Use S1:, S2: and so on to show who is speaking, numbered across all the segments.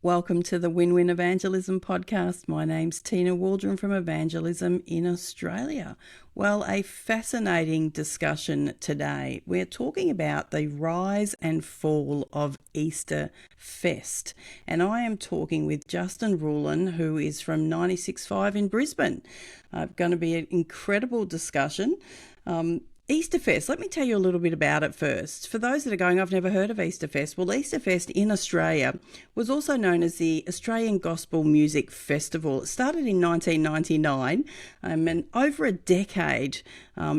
S1: Welcome to the Win Win Evangelism Podcast. My name's Tina Waldrom from Evangelism in Australia. Well, a fascinating discussion today. We're talking about the rise and fall of Easterfest. And I am talking with Justin Rouillon, who is from 96.5 in Brisbane. Going to be an incredible discussion. Easterfest, let me tell you a little bit about it first. For those that are going, I've never heard of Easterfest. Well, Easterfest in Australia was also known as the Australian Gospel Music Festival. It started in 1999 and over a decade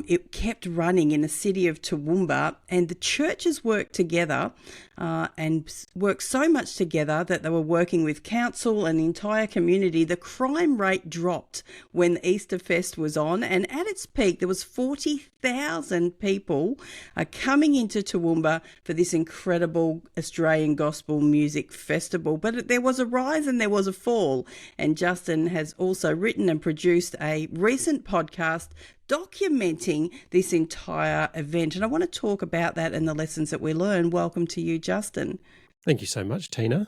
S1: it kept running in the city of Toowoomba, and the churches worked together and worked so much together that they were working with council and the entire community. The crime rate dropped when Easterfest was on, and at its peak there was 40,000 people coming into Toowoomba for this incredible Australian Gospel Music Festival. But there was a rise and there was a fall, and Justin has also written and produced a recent podcast documenting this entire event. And I want to talk about that and the lessons that we learn. Welcome to you, Justin.
S2: Thank you so much, Tina.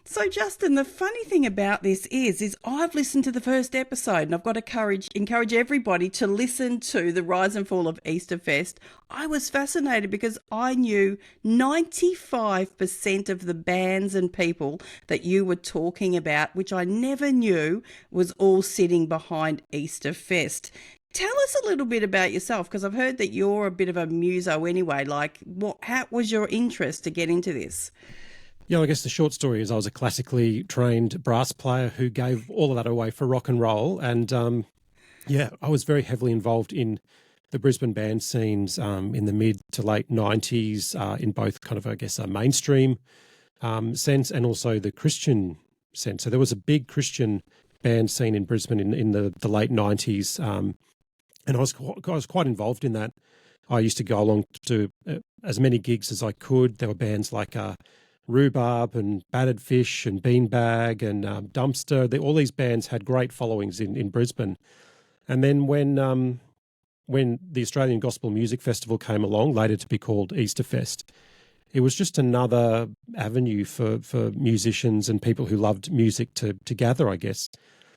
S1: So, Justin, the funny thing about this is I've listened to the first episode, and I've got to encourage everybody to listen to the rise and fall of Easterfest. I was fascinated because I knew 95% of the bands and people that you were talking about, which I never knew was all sitting behind Easterfest. Tell us a little bit about yourself, because I've heard that you're a bit of a muso anyway. How was your interest to get into this?
S2: Yeah, I guess the short story is I was a classically trained brass player who gave all of that away for rock and roll. And I was very heavily involved in the Brisbane band scenes in the mid to late 90s in both kind of, I guess, a mainstream sense and also the Christian sense. So there was a big Christian band scene in Brisbane in the late 90s. And I was quite involved in that. I used to go along to as many gigs as I could. There were bands like Rhubarb and Battered Fish and Beanbag and Dumpster. All these bands had great followings in Brisbane. And then when the Australian Gospel Music Festival came along, later to be called Easterfest, it was just another avenue for musicians and people who loved music to gather, I guess.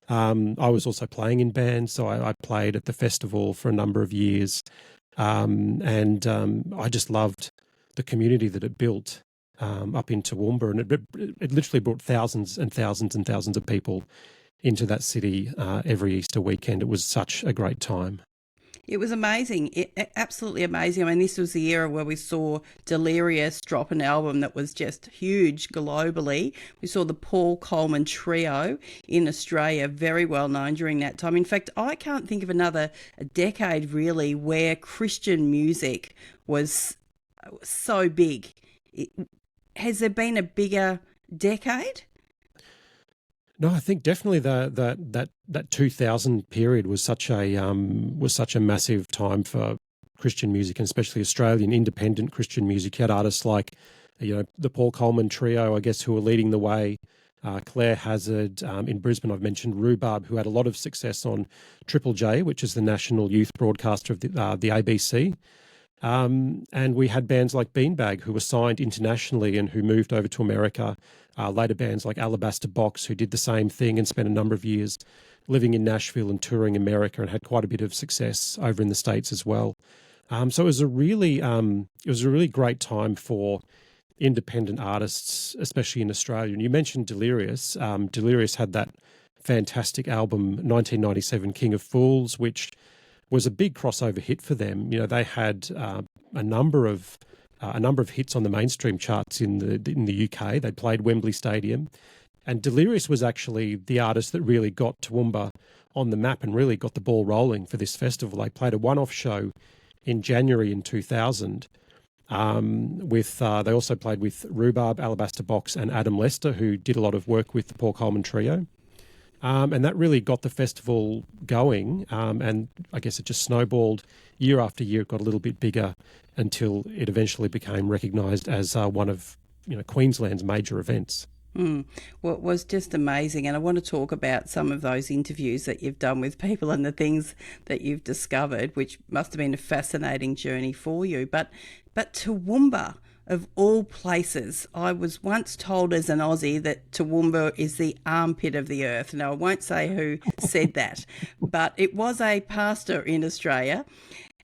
S2: I was also playing in bands, so I played at the festival for a number of years. And I just loved the community that it built up in Toowoomba, and it literally brought thousands and thousands and thousands of people into that city every Easter weekend. It was such a great time.
S1: It was amazing, absolutely amazing. I mean, this was the era where we saw Delirious drop an album that was just huge globally. We saw the Paul Coleman Trio in Australia, very well known during that time. In fact, I can't think of another decade really where Christian music was so big. Has there been a bigger decade?
S2: No, I think definitely that 2000 period was such a massive time for Christian music, and especially Australian independent Christian music. You had artists like, the Paul Coleman Trio, I guess, who were leading the way. Claire Hazard in Brisbane. I've mentioned Rhubarb, who had a lot of success on Triple J, which is the national youth broadcaster of the ABC. And we had bands like Beanbag, who were signed internationally and who moved over to America. Later bands like Alabaster Box, who did the same thing and spent a number of years living in Nashville and touring America and had quite a bit of success over in the States as well. So it was a really great time for independent artists, especially in Australia. And you mentioned Delirious. Delirious had that fantastic album, 1997, King of Fools, which was a big crossover hit for them. They had a number of hits on the mainstream charts in the UK. They played Wembley Stadium, and Delirious was actually the artist that really got Toowoomba on the map and really got the ball rolling for this festival. They played a one-off show in January in 2000. They also played with Rhubarb, Alabaster Box, and Adam Lester, who did a lot of work with the Paul Coleman Trio. And that really got the festival going. And I guess it just snowballed year after year. It got a little bit bigger until it eventually became recognised as one of Queensland's major events.
S1: Well, it was just amazing. And I want to talk about some of those interviews that you've done with people and the things that you've discovered, which must have been a fascinating journey for you. But Toowoomba, of all places, I was once told as an Aussie that Toowoomba is the armpit of the earth. Now, I won't say who said that, but it was a pastor in Australia.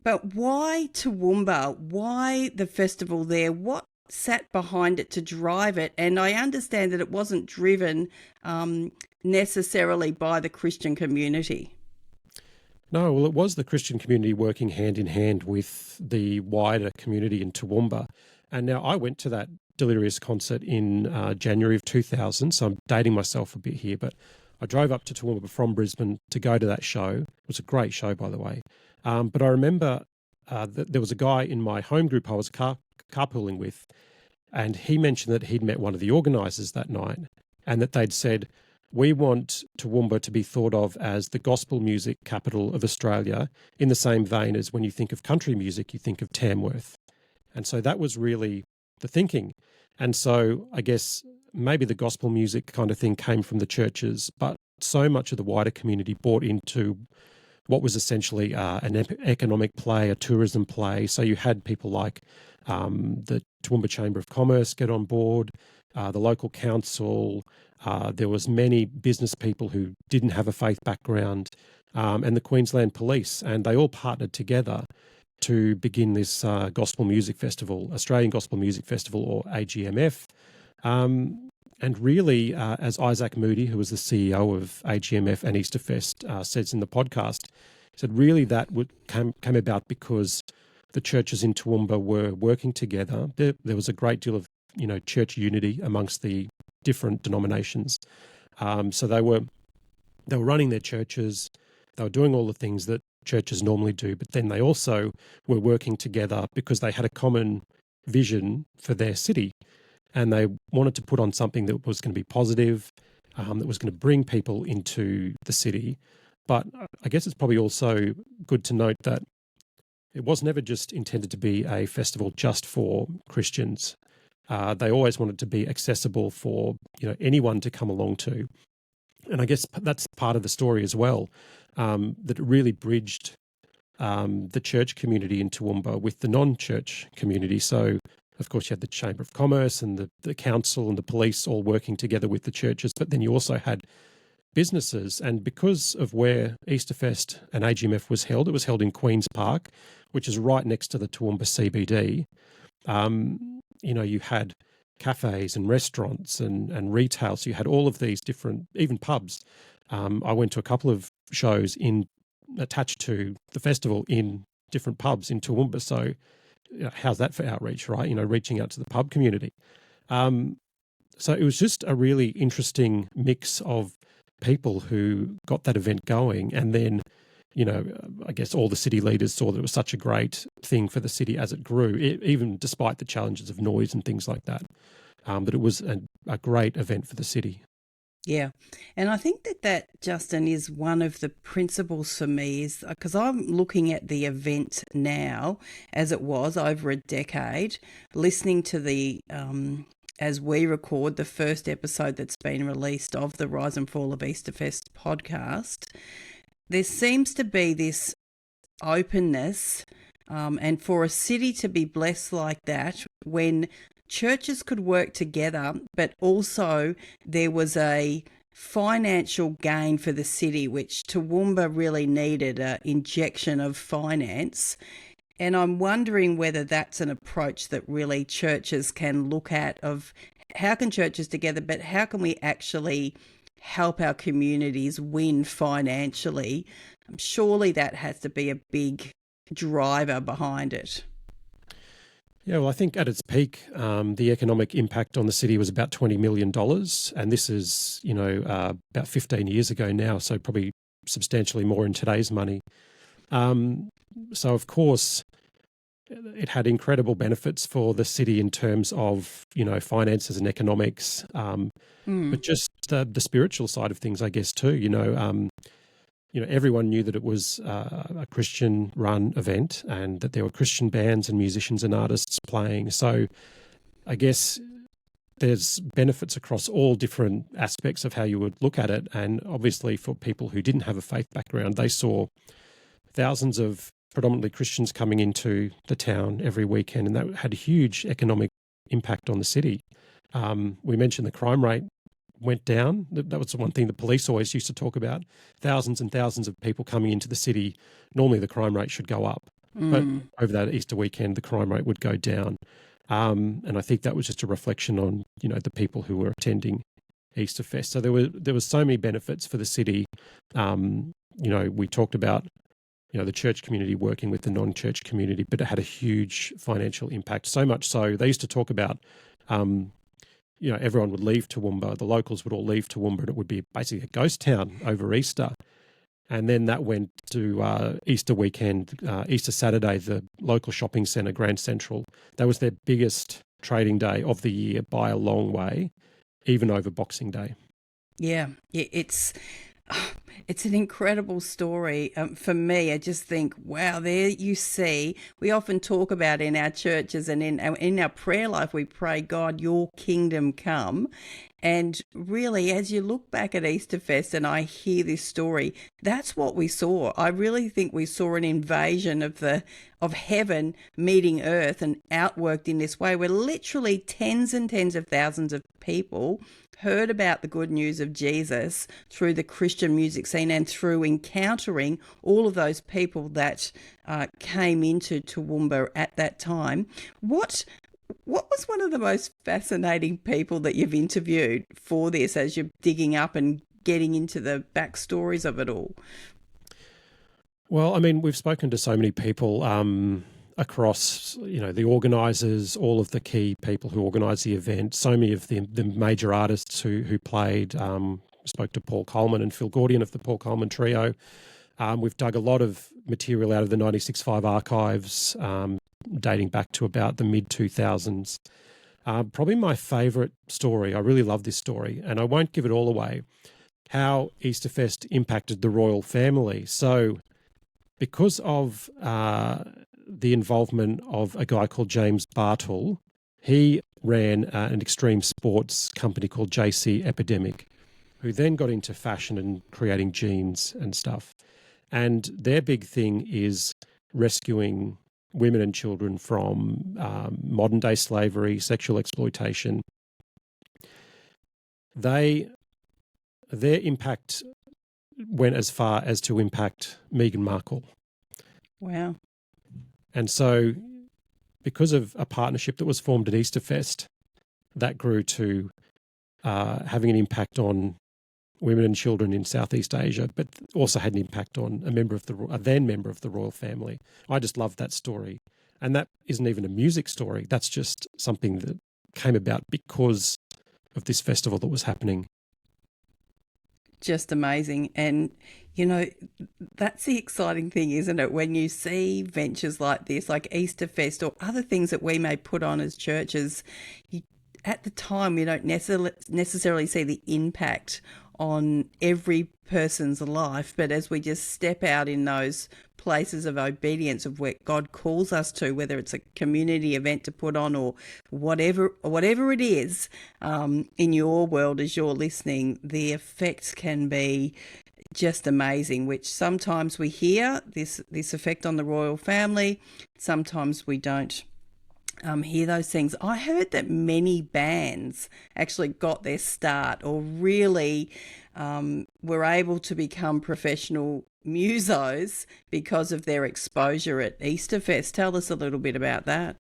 S1: But why Toowoomba? Why the festival there? What sat behind it to drive it? And I understand that it wasn't driven necessarily by the Christian community.
S2: No, well, it was the Christian community working hand in hand with the wider community in Toowoomba. And now I went to that Delirious concert in January of 2000, so I'm dating myself a bit here, but I drove up to Toowoomba from Brisbane to go to that show. It was a great show, by the way. But I remember that there was a guy in my home group I was carpooling with, and he mentioned that he'd met one of the organisers that night and that they'd said, we want Toowoomba to be thought of as the gospel music capital of Australia, in the same vein as when you think of country music, you think of Tamworth. And so that was really the thinking. And so I guess maybe the gospel music kind of thing came from the churches, but so much of the wider community bought into what was essentially an economic play, a tourism play. So you had people like the Toowoomba Chamber of Commerce get on board, the local council. There was many business people who didn't have a faith background, and the Queensland Police, and they all partnered together to begin this Gospel Music Festival, Australian Gospel Music Festival, or AGMF. And really, as Isaac Moody, who was the CEO of AGMF and Easterfest, says in the podcast, he said really that came about because the churches in Toowoomba were working together. There was a great deal of church unity amongst the different denominations. So they were running their churches. They were doing all the things that churches normally do, but then they also were working together because they had a common vision for their city, and they wanted to put on something that was going to be positive, that was going to bring people into the city. But I guess it's probably also good to note that it was never just intended to be a festival just for Christians. They always wanted to be accessible for anyone to come along to. And I guess that's part of the story as well, that it really bridged the church community in Toowoomba with the non-church community. So, of course, you had the Chamber of Commerce and the council and the police all working together with the churches, but then you also had businesses. And because of where Easterfest and AGMF was held, it was held in Queen's Park, which is right next to the Toowoomba CBD. You had cafes and restaurants and retail. So you had all of these different, even pubs. I went to a couple of shows attached to the festival in different pubs in Toowoomba. So how's that for outreach, right? Reaching out to the pub community. So it was just a really interesting mix of people who got that event going. And then, I guess all the city leaders saw that it was such a great thing for the city as it grew, even despite the challenges of noise and things like that. But it was a great event for the city.
S1: Yeah. And I think that Justin, is one of the principles for me, is because I'm looking at the event now as it was over a decade, listening to the, as we record the first episode that's been released of the Rise and Fall of Easterfest podcast. There seems to be this openness, and for a city to be blessed like that, when churches could work together, but also there was a financial gain for the city, which Toowoomba really needed an injection of finance. And I'm wondering whether that's an approach that really churches can look at, of how can churches together, but how can we actually help our communities win financially? Surely that has to be a big driver behind it.
S2: Yeah, well, I think at its peak, the economic impact on the city was about $20 million. And this is, about 15 years ago now, so probably substantially more in today's money. So, of course, it had incredible benefits for the city in terms of, finances and economics, but just the spiritual side of things, I guess, too. Everyone knew that it was a Christian-run event and that there were Christian bands and musicians and artists playing. So I guess there's benefits across all different aspects of how you would look at it. And obviously for people who didn't have a faith background, they saw thousands of predominantly Christians coming into the town every weekend, and that had huge economic impact on the city. We mentioned the crime rate went down. That was the one thing the police always used to talk about. Thousands and thousands of people coming into the city. Normally the crime rate should go up. But over that Easter weekend, the crime rate would go down. And I think that was just a reflection on, the people who were attending Easterfest. So there was so many benefits for the city. We talked about, the church community working with the non-church community, but it had a huge financial impact. So much so, they used to talk about, everyone would leave Toowoomba, the locals would all leave Toowoomba, and it would be basically a ghost town over Easter. And then that went to Easter weekend, Easter Saturday, the local shopping centre, Grand Central. That was their biggest trading day of the year by a long way, even over Boxing Day.
S1: Yeah, it's an incredible story. For me, I just think, wow, there you see, we often talk about in our churches and in our prayer life, we pray, God, your kingdom come. And really, as you look back at Easterfest and I hear this story, that's what we saw. I really think we saw an invasion of heaven meeting earth and outworked in this way, where literally tens and tens of thousands of people heard about the good news of Jesus through the Christian music scene and through encountering all of those people that came into Toowoomba at that time. What was one of the most fascinating people that you've interviewed for this as you're digging up and getting into the backstories of it all?
S2: Well, I mean, we've spoken to so many people across, the organisers, all of the key people who organised the event, so many of the major artists who played. Spoke to Paul Coleman and Phil Gordian of the Paul Coleman Trio. We've dug a lot of material out of the 96.5 archives, dating back to about the mid-2000s. Probably my favourite story, I really love this story, and I won't give it all away, how Easterfest impacted the royal family. So because of the involvement of a guy called James Bartle, he ran an extreme sports company called JC Epidemic, who then got into fashion and creating jeans and stuff. And their big thing is rescuing women and children from modern-day slavery, sexual exploitation. Their impact went as far as to impact Meghan Markle.
S1: Wow.
S2: And so because of a partnership that was formed at Easterfest, that grew to having an impact on women and children in Southeast Asia, but also had an impact on a then member of the royal family. I just love that story. And that isn't even a music story. That's just something that came about because of this festival that was happening.
S1: Just amazing. And, that's the exciting thing, isn't it? When you see ventures like this, like Easterfest or other things that we may put on as churches, at the time we don't necessarily see the impact on every person's life, but as we just step out in those places of obedience of where God calls us to, whether it's a community event to put on or whatever it is, in your world as you're listening, the effects can be just amazing, which sometimes we hear this effect on the royal family, sometimes we don't hear those things. I heard that many bands actually got their start or really were able to become professional musos because of their exposure at Easterfest. Tell us a little bit about that.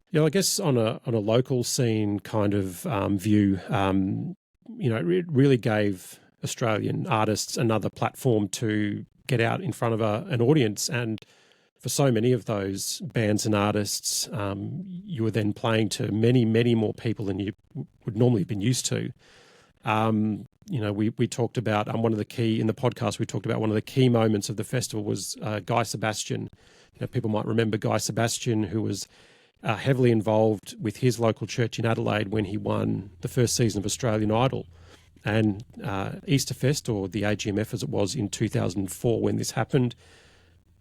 S2: Yeah, I guess on a local scene kind of view, it really gave Australian artists another platform to get out in front of an audience. And for so many of those bands and artists, you were then playing to many, many more people than you would normally have been used to. We talked about one of the key, in the podcast, we talked about one of the key moments of the festival was Guy Sebastian. People might remember Guy Sebastian, who was heavily involved with his local church in Adelaide when he won the first season of Australian Idol. And Easterfest, or the AGMF as it was in 2004 when this happened,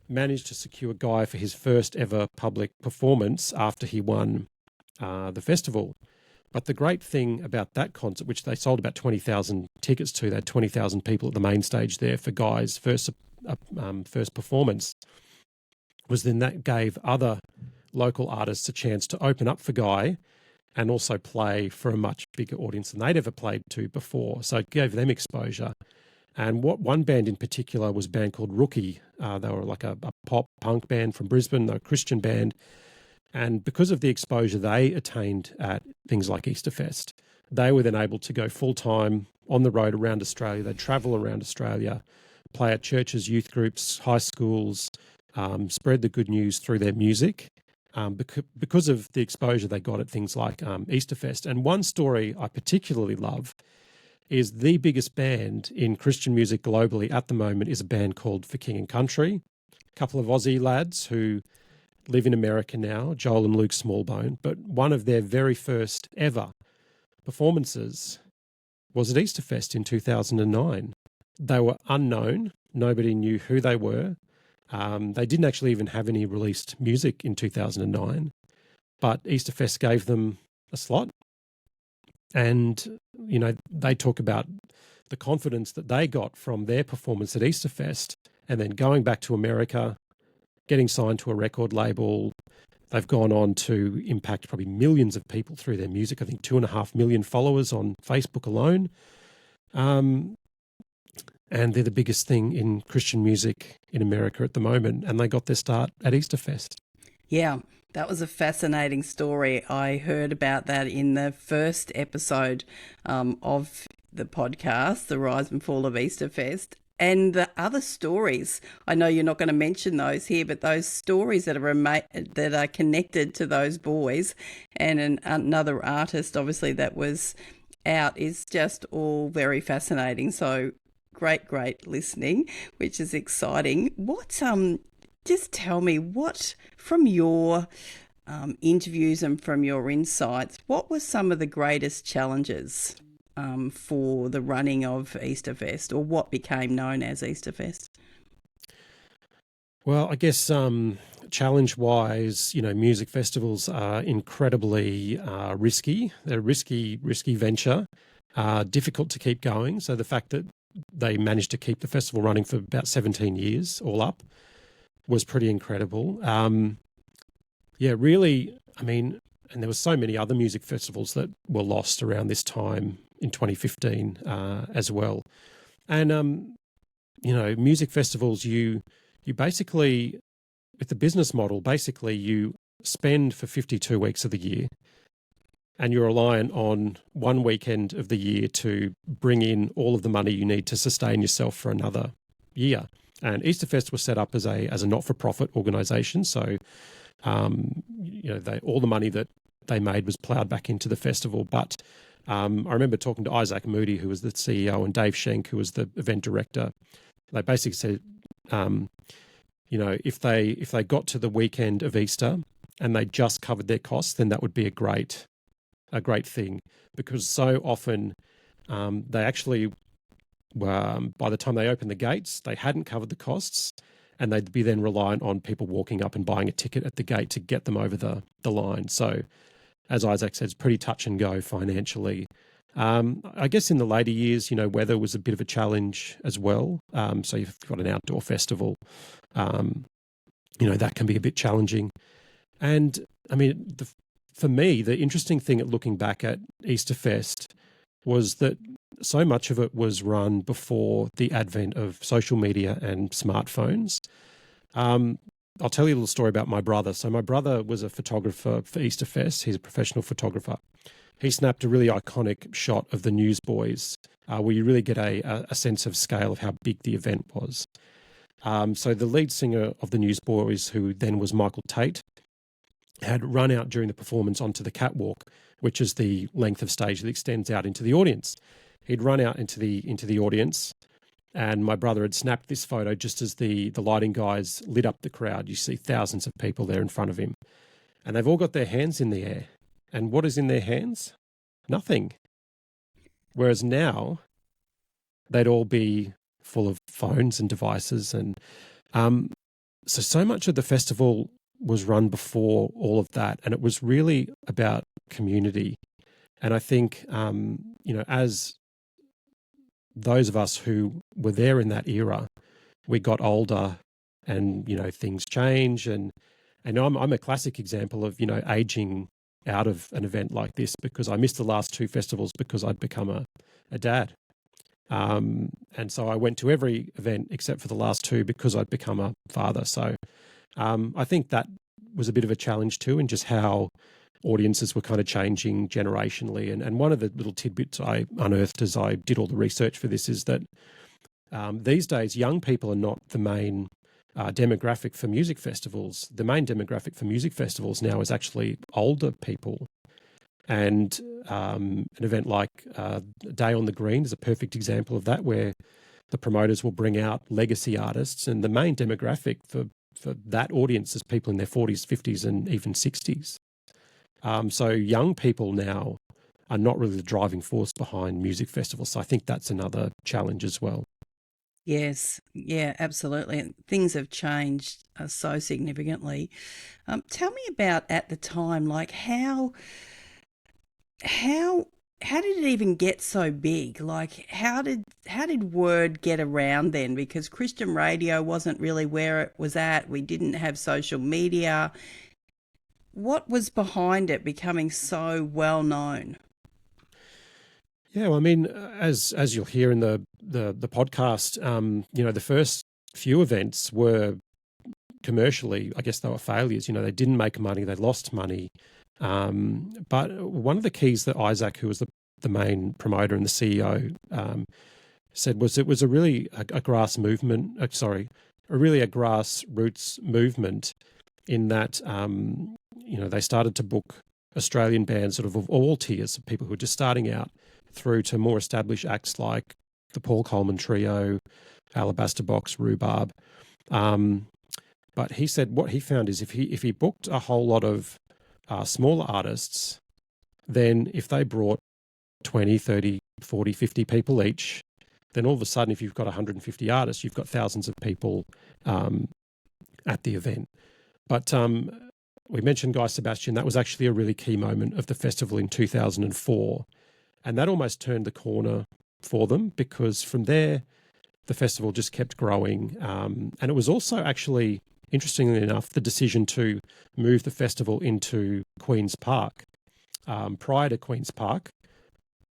S2: managed to secure Guy for his first ever public performance after he won the festival. But the great thing about that concert, which they sold about 20,000 tickets to, they had 20,000 people at the main stage there for Guy's first performance, was then that gave other local artists a chance to open up for Guy and also play for a much bigger audience than they'd ever played to before. So it gave them exposure. And one band in particular was a band called Rookie. They were like a pop punk band from Brisbane, they're a Christian band. And because of the exposure they attained at things like Easterfest, they were then able to go full-time on the road around Australia. They'd travel around Australia, play at churches, youth groups, high schools, spread the good news through their music because of the exposure they got at things like Easterfest. And one story I particularly love is the biggest band in Christian music globally at the moment is a band called For King and Country. A couple of Aussie lads who live in America now, Joel and Luke Smallbone, but one of their very first ever performances was at Easterfest in 2009. They were unknown. Nobody knew who they were. They didn't actually even have any released music in 2009, but Easterfest gave them a slot. And, you know, they talk about the confidence that they got from their performance at Easterfest and then going back to America, getting signed to a record label. They've gone on to impact probably millions of people through their music. I think 2.5 million followers on Facebook alone. And they're the biggest thing in Christian music in America at the moment. And they got their start at Easterfest.
S1: Yeah, that was a fascinating story. I heard about that in the first episode of the podcast, The Rise and Fall of Easterfest. And the other stories, I know you're not going to mention those here, but those stories that are connected to those boys and another artist, obviously, that was out is just all very fascinating. So great listening, which is exciting. Just tell me what, from your interviews and from your insights, what were some of the greatest challenges for the running of Easterfest, or what became known as Easterfest?
S2: Well, I guess challenge-wise, you know, music festivals are incredibly risky. They're a risky venture, difficult to keep going. So the fact that they managed to keep the festival running for about 17 years all up was pretty incredible. Really, I mean, and there were so many other music festivals that were lost around this time in 2015 as well. And, you know, music festivals, you basically, with the business model, basically you spend for 52 weeks of the year and you're reliant on one weekend of the year to bring in all of the money you need to sustain yourself for another year. And Easterfest was set up as a not-for-profit organisation, so you know, all the money that they made was ploughed back into the festival. But I remember talking to Isaac Moody, who was the CEO, and Dave Schenk, who was the event director. They basically said, you know, if they got to the weekend of Easter and they just covered their costs, then that would be a great thing, because so often they actually by the time they opened the gates, they hadn't covered the costs, and they'd be then reliant on people walking up and buying a ticket at the gate to get them over the line. So, as Isaac said, it's pretty touch and go financially. I guess in the later years, you know, weather was a bit of a challenge as well. So you've got an outdoor festival, you know, that can be a bit challenging. And I mean, for me, the interesting thing at looking back at Easterfest was that so much of it was run before the advent of social media and smartphones. I'll tell you a little story about my brother. So my brother was a photographer for Easterfest. He's a professional photographer. He snapped a really iconic shot of the Newsboys, where you really get a sense of scale of how big the event was. So the lead singer of the Newsboys, who then was Michael Tate, had run out during the performance onto the catwalk, which is the length of stage that extends out into the audience. He'd run out into the audience, and my brother had snapped this photo just as the lighting guys lit up the crowd. You see thousands of people there in front of him, and they've all got their hands in the air. And what is in their hands? Nothing. Whereas now, they'd all be full of phones and devices. And so much of the festival was run before all of that. And it was really about community. And I think, you know, as those of us who were there in that era, we got older and, you know, things change. And And I'm a classic example of, aging out of an event like this, because I missed the last two festivals because I'd become a dad. And so I went to every event except for the last two because I'd become a father. So I think that was a bit of a challenge too, in just how audiences were kind of changing generationally. And one of the little tidbits I unearthed as I did all the research for this is that these days, young people are not the main demographic for music festivals. The main demographic for music festivals now is actually older people. And an event like Day on the Green is a perfect example of that, where the promoters will bring out legacy artists, and the main demographic for that audience is people in their 40s, 50s, and even 60s. So young people now are not really the driving force behind music festivals. So I think that's another challenge as well.
S1: Yes, yeah, absolutely. Things have changed so significantly. Tell me about at the time, like how did it even get so big? Like how did word get around then? Because Christian radio wasn't really where it was at. We didn't have social media. What was behind it becoming so well known?
S2: Yeah, well, I mean, as you'll hear in the podcast, the first few events were commercially, I guess they were failures. They didn't make money, they lost money. But one of the keys that Isaac, who was the main promoter and the CEO, said was it was a really a grassroots movement, in that they started to book Australian bands sort of all tiers of people who were just starting out, through to more established acts like the Paul Coleman Trio, Alabaster Box, Rhubarb. But he said what he found is if he booked a whole lot of smaller artists, then if they brought 20, 30, 40, 50 people each, then all of a sudden, if you've got 150 artists, you've got thousands of people at the event. But we mentioned Guy Sebastian. That was actually a really key moment of the festival in 2004. And that almost turned the corner for them, because from there, the festival just kept growing. And it was also actually, interestingly enough, the decision to move the festival into Queen's Park. Prior to Queen's Park,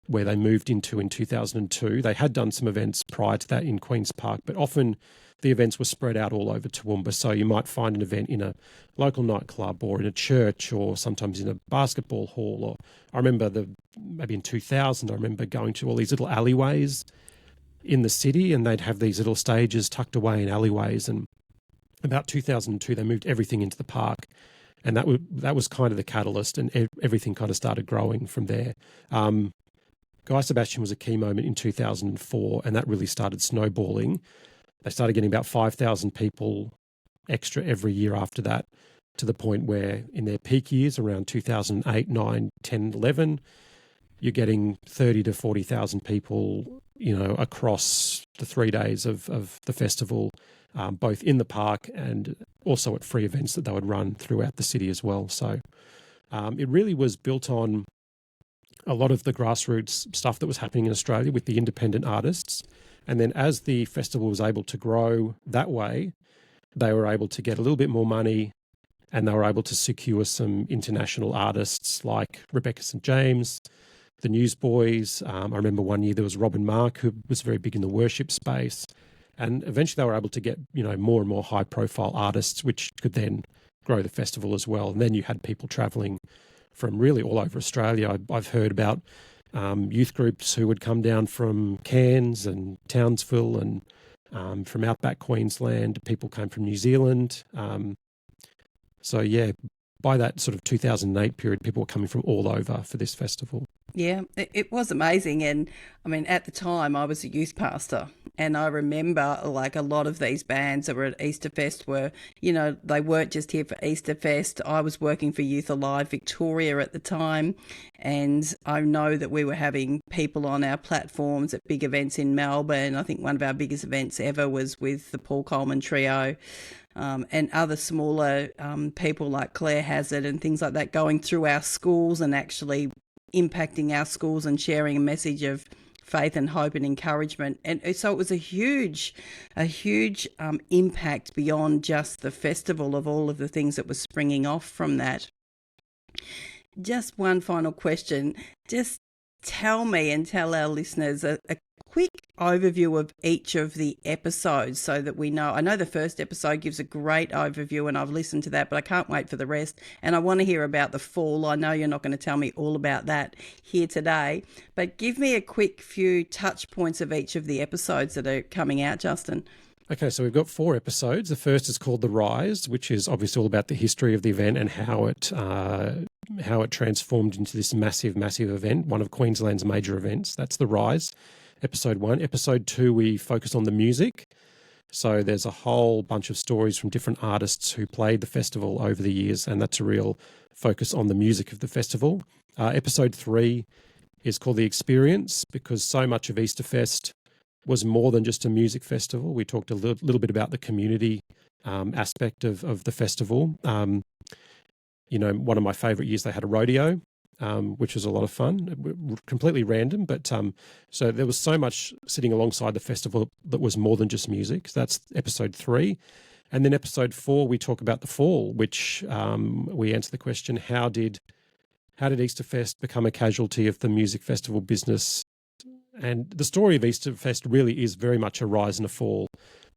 S2: where they moved into in 2002, they had done some events prior to that in Queen's Park, but often the events were spread out all over Toowoomba. So you might find an event in a local nightclub or in a church or sometimes in a basketball hall. Or I remember maybe in 2000, I remember going to all these little alleyways in the city, and they'd have these little stages tucked away in alleyways. And about 2002, they moved everything into the park. And that was kind of the catalyst, and everything kind of started growing from there. Guy Sebastian was a key moment in 2004, and that really started snowballing. They started getting about 5,000 people extra every year after that, to the point where in their peak years around 2008, 9, 10, 11, you're getting 30 to 40,000 people, across the 3 days of the festival, both in the park and also at free events that they would run throughout the city as well. So it really was built on a lot of the grassroots stuff that was happening in Australia with the independent artists. And then as the festival was able to grow that way, they were able to get a little bit more money, and they were able to secure some international artists like Rebecca St. James, the Newsboys. I remember one year there was Robin Mark, who was very big in the worship space. And eventually they were able to get, more and more high-profile artists, which could then grow the festival as well. And then you had people travelling from really all over Australia. I've heard about youth groups who would come down from Cairns and Townsville and from outback Queensland. People came from New Zealand. So yeah, by that sort of 2008 period, people were coming from all over for this festival.
S1: Yeah, it was amazing. And I mean, at the time I was a youth pastor, and I remember like a lot of these bands that were at Easterfest were, they weren't just here for Easterfest. I was working for Youth Alive Victoria at the time, and I know that we were having people on our platforms at big events in Melbourne. I think one of our biggest events ever was with the Paul Coleman Trio. And other smaller people like Claire Hazard and things like that, going through our schools and actually impacting our schools and sharing a message of faith and hope and encouragement. And so it was a huge impact beyond just the festival of all of the things that were springing off from that. Just one final question. Just tell me and tell our listeners a quick overview of each of the episodes so that we know. I know the first episode gives a great overview and I've listened to that, but I can't wait for the rest. And I want to hear about the fall. I know you're not going to tell me all about that here today, but give me a quick few touch points of each of the episodes that are coming out, Justin.
S2: Okay, so we've got 4 episodes. The first is called The Rise, which is obviously all about the history of the event and how it transformed into this massive event, one of Queensland's major events. That's The Rise, episode 1. Episode 2, we focus on the music. So there's a whole bunch of stories from different artists who played the festival over the years, and that's a real focus on the music of the festival. Episode 3 is called The Experience, because so much of Easterfest was more than just a music festival. We talked a little bit about the community aspect of the festival. One of my favourite years, they had a rodeo, which was a lot of fun, completely random. But so there was so much sitting alongside the festival that was more than just music. So that's episode 3. And then episode 4, we talk about the fall, which we answer the question, how did Easterfest become a casualty of the music festival business? And the story of Easterfest really is very much a rise and a fall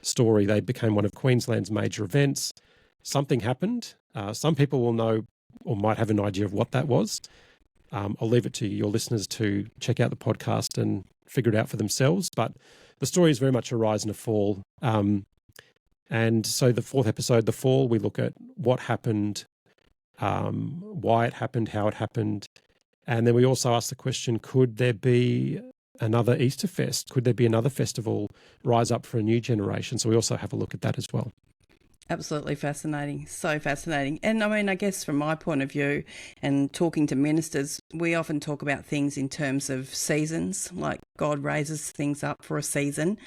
S2: story. They became one of Queensland's major events. Something happened. Some people will know or might have an idea of what that was. I'll leave it to your listeners to check out the podcast and figure it out for themselves. But the story is very much a rise and a fall. And so the 4th episode, The Fall, we look at what happened, why it happened, how it happened. And then we also ask the question, could there be another Easterfest? Could there be another festival rise up for a new generation? So we also have a look at that as well.
S1: Absolutely fascinating. So fascinating. And I mean, I guess from my point of view and talking to ministers, we often talk about things in terms of seasons, like God raises things up for a season.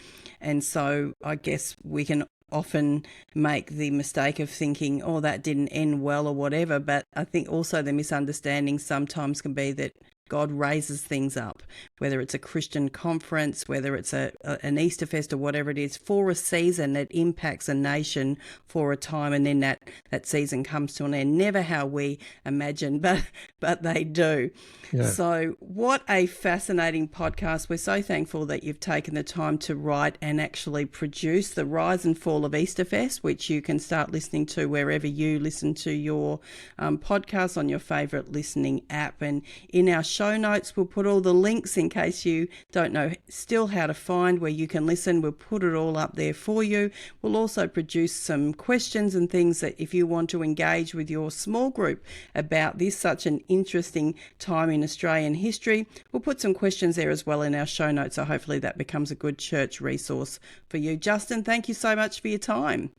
S1: And so I guess we can often make the mistake of thinking, oh, that didn't end well or whatever. But I think also the misunderstanding sometimes can be that God raises things up, whether it's a Christian conference, whether it's an Easterfest or whatever it is, for a season that impacts a nation for a time, and then that season comes to an end. Never how we imagine, but they do. Yeah. So what a fascinating podcast. We're so thankful that you've taken the time to write and actually produce The Rise and Fall of Easterfest, which you can start listening to wherever you listen to your podcast on your favourite listening app. And in our show notes, we'll put all the links in case you don't know still how to find where you can listen. We'll put it all up there for you. We'll also produce some questions and things that if you want to engage with your small group about this, such an interesting time in Australian history, we'll put some questions there as well in our show notes. So hopefully that becomes a good church resource for you. Justin, thank you so much for your time.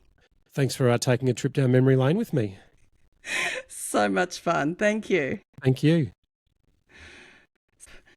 S2: Thanks for taking a trip down memory lane with me.
S1: So much fun. Thank you.
S2: Thank you.